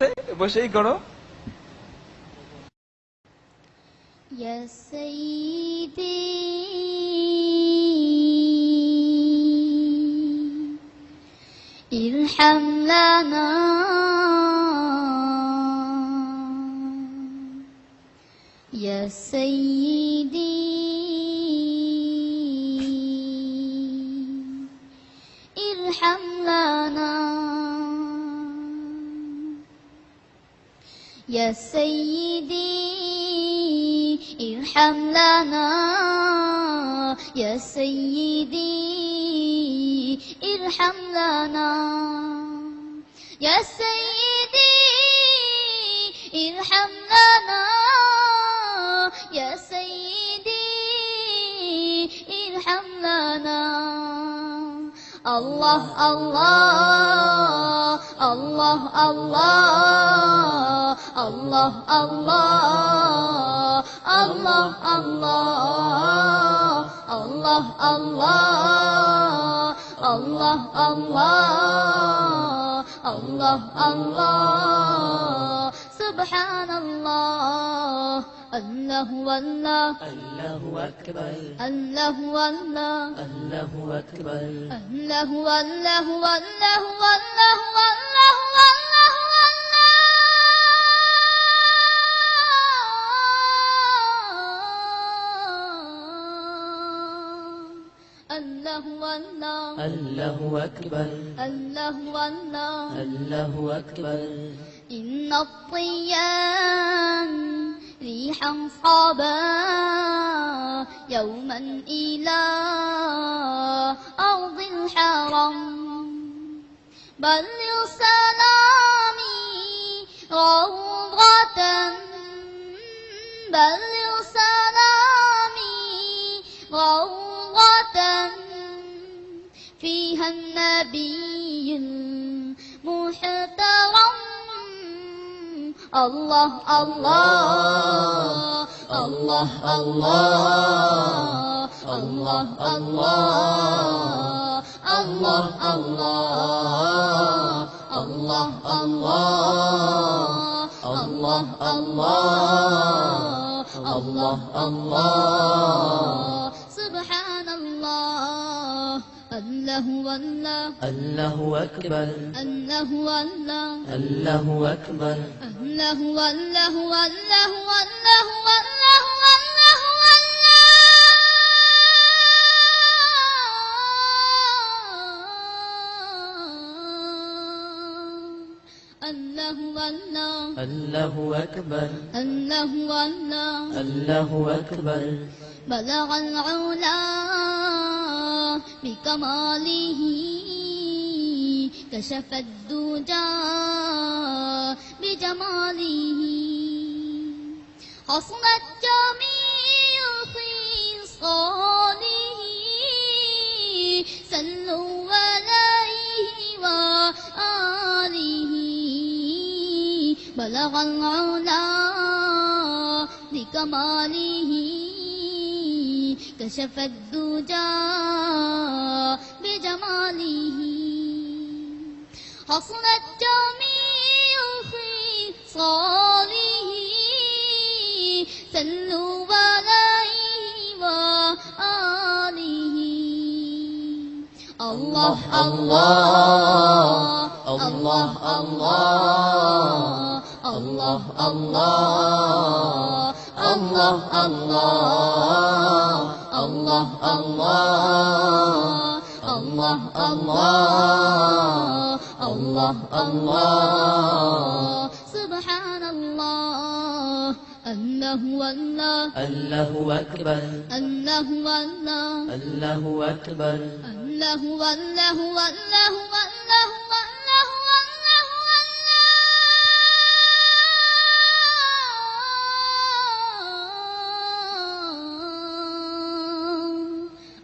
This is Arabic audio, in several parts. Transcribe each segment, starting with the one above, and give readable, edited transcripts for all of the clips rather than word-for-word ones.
আছে, বসেই করো। ইয়া সাইয়্যিদি ইরহাম লানা ইয়া সাইয়্যিদি ইরহাম লানা ইয়া সাইয়্যিদি ارحم لنا يا سيدي ارحم لنا يا سيدي ارحم لنا يا سيدي ارحم لنا الله الله الله الله الله الله الله الله الله الله الله الله الله الله سبحان الله الله والله الله أكبر الله والله الله أكبر الله والله والله والله والله والله الله والله الله أكبر الله والله الله أكبر إن الطيان ريحا صابا يوما إلى أرض الحرم بلغ سلامي روضة بلغ سلامي روضة فيها النبي المحترم الله الله الله الله الله الله الله الله الله الله الله الله سبحان الله الله والله الله أكبر الله والله الله أكبر الله والله والله والله والله والله الله والله الله أكبر الله والله الله أكبر بلغ العلا بكماله كشف الدجى بجماله حصلت جميع خصاله صلوا عليه وآله بلغ العلا بكماله كشف الدجى بجماله حصلت جميع خصاله صلوا عليه وآله الله الله الله الله الله الله الله الله الله الله الله الله سبحان الله الله والله الله أكبر الله والله الله أكبر الله والله والله والله والله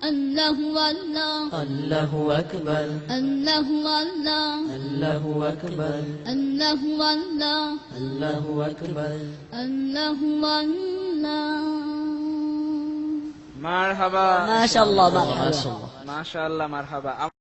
الله والله الله أكبر الله والله الله أكبر الله والله الله أكبر الله والله মারহাবা ما شاء الله مرحبا মাশাআল্লাহ মারহাবা।